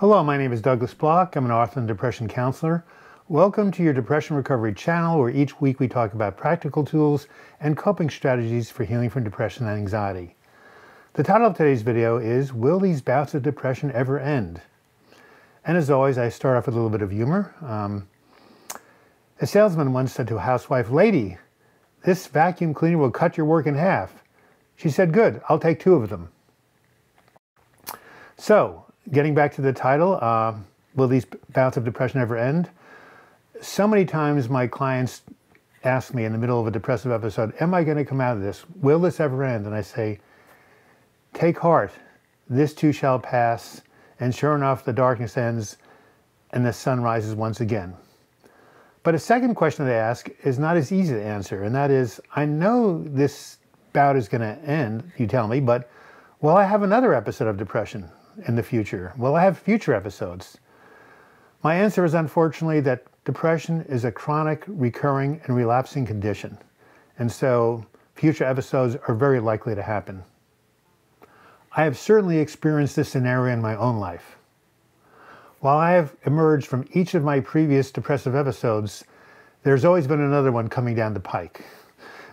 Hello, my name is Douglas Bloch. I'm an author and depression counselor. Welcome to your Depression Recovery channel, where each week we talk about practical tools and coping strategies for healing from depression and anxiety. The title of today's video is, Will These Bouts of Depression Ever End? And as always, I start off with a little bit of humor. A salesman once said to a housewife, "Lady, this vacuum cleaner will cut your work in half." She said, "Good, I'll take 2 of them." So, getting back to the title, will these bouts of depression ever end? So many times my clients ask me in the middle of a depressive episode, am I going to come out of this? Will this ever end? And I say, take heart, this too shall pass. And sure enough, the darkness ends and the sun rises once again. But a second question they ask is not as easy to answer. And that is, I know this bout is going to end, you tell me, but will I have another episode of depression in the future? Will I have future episodes? My answer is unfortunately that depression is a chronic, recurring, and relapsing condition. And so future episodes are very likely to happen. I have certainly experienced this scenario in my own life. While I have emerged from each of my previous depressive episodes, there's always been another one coming down the pike.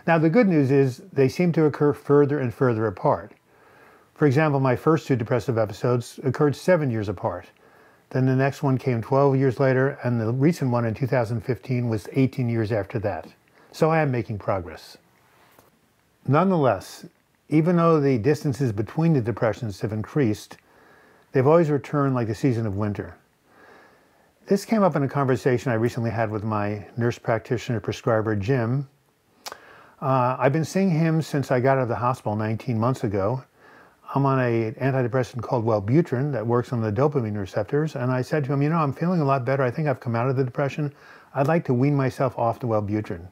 Now, the good news is they seem to occur further and further apart. For example, my first 2 depressive episodes occurred 7 years apart. Then the next one came 12 years later, and the recent one in 2015 was 18 years after that. So I am making progress. Nonetheless, even though the distances between the depressions have increased, they've always returned like the season of winter. This came up in a conversation I recently had with my nurse practitioner prescriber, Jim. I've been seeing him since I got out of the hospital 19 months ago. I'm on an antidepressant called Wellbutrin that works on the dopamine receptors. And I said to him, I'm feeling a lot better. I think I've come out of the depression. I'd like to wean myself off the Wellbutrin.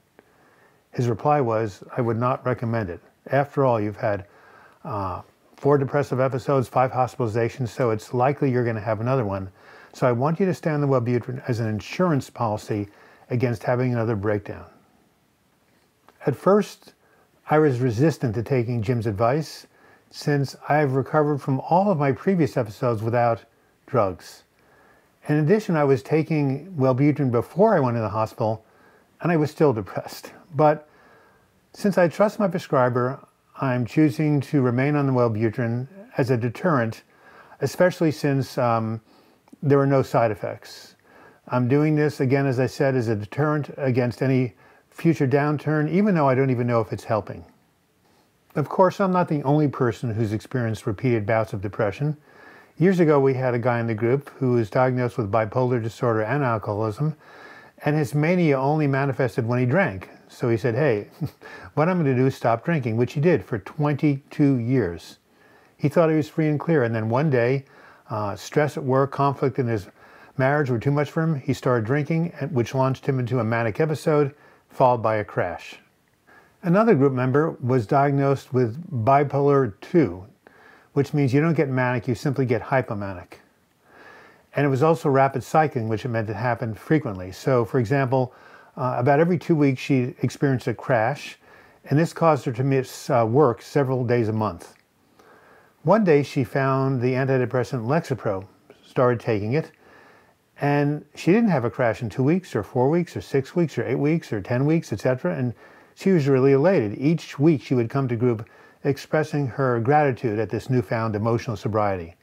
His reply was, I would not recommend it. After all, you've had 4 depressive episodes, 5 hospitalizations, so it's likely you're going to have another one. So I want you to stay on the Wellbutrin as an insurance policy against having another breakdown. At first, I was resistant to taking Jim's advice, since I've recovered from all of my previous episodes without drugs. In addition, I was taking Wellbutrin before I went to the hospital, and I was still depressed. But since I trust my prescriber, I'm choosing to remain on the Wellbutrin as a deterrent, especially since there are no side effects. I'm doing this, again, as I said, as a deterrent against any future downturn, even though I don't even know if it's helping. Of course, I'm not the only person who's experienced repeated bouts of depression. Years ago, we had a guy in the group who was diagnosed with bipolar disorder and alcoholism, and his mania only manifested when he drank. So he said, hey, what I'm going to do is stop drinking, which he did for 22 years. He thought he was free and clear, and then one day, stress at work, conflict in his marriage were too much for him. He started drinking, which launched him into a manic episode, followed by a crash. Another group member was diagnosed with bipolar 2, which means you don't get manic, you simply get hypomanic. And it was also rapid cycling, which meant it happened frequently. So, for example, about every 2 weeks she experienced a crash, and this caused her to miss work several days a month. One day she found the antidepressant Lexapro, started taking it, and she didn't have a crash in 2 weeks or 4 weeks or 6 weeks or 8 weeks or 10 weeks, etc. And she was really elated. Each week she would come to group expressing her gratitude at this newfound emotional sobriety.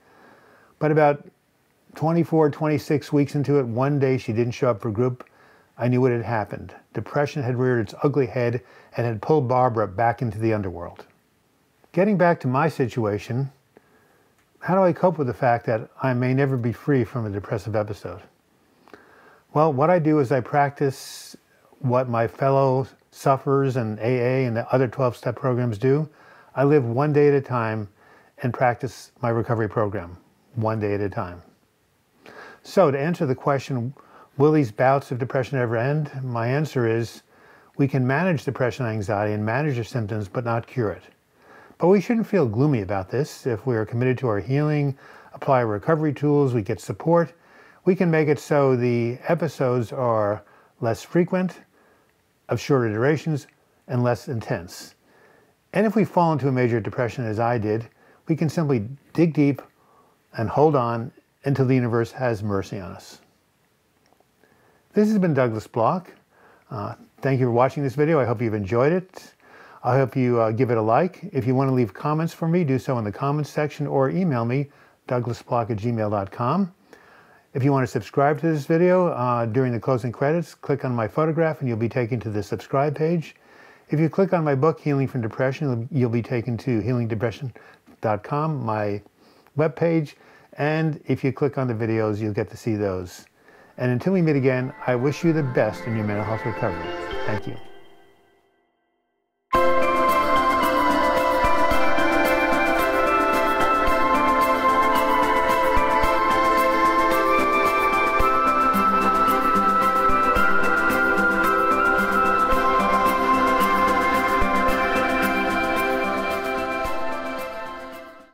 But about 24, 26 weeks into it, one day she didn't show up for group. I knew what had happened. Depression had reared its ugly head and had pulled Barbara back into the underworld. Getting back to my situation, how do I cope with the fact that I may never be free from a depressive episode? Well, what I do is I practice what my fellow sufferers and AA and the other 12-step programs do. I live one day at a time and practice my recovery program one day at a time. So to answer the question, will these bouts of depression ever end? My answer is, we can manage depression and anxiety and manage their symptoms, but not cure it. But we shouldn't feel gloomy about this. If we are committed to our healing, apply recovery tools, we get support, we can make it so the episodes are less frequent, of shorter durations, and less intense. And if we fall into a major depression, as I did, we can simply dig deep and hold on until the universe has mercy on us. This has been Douglas Bloch. Thank you for watching this video. I hope you've enjoyed it. I hope you give it a like. If you want to leave comments for me, do so in the comments section or email me, douglasbloch@gmail.com. If you want to subscribe to this video, during the closing credits, click on my photograph and you'll be taken to the subscribe page. If you click on my book, Healing from Depression, you'll be taken to healingdepression.com, my webpage. And if you click on the videos, you'll get to see those. And until we meet again, I wish you the best in your mental health recovery. Thank you.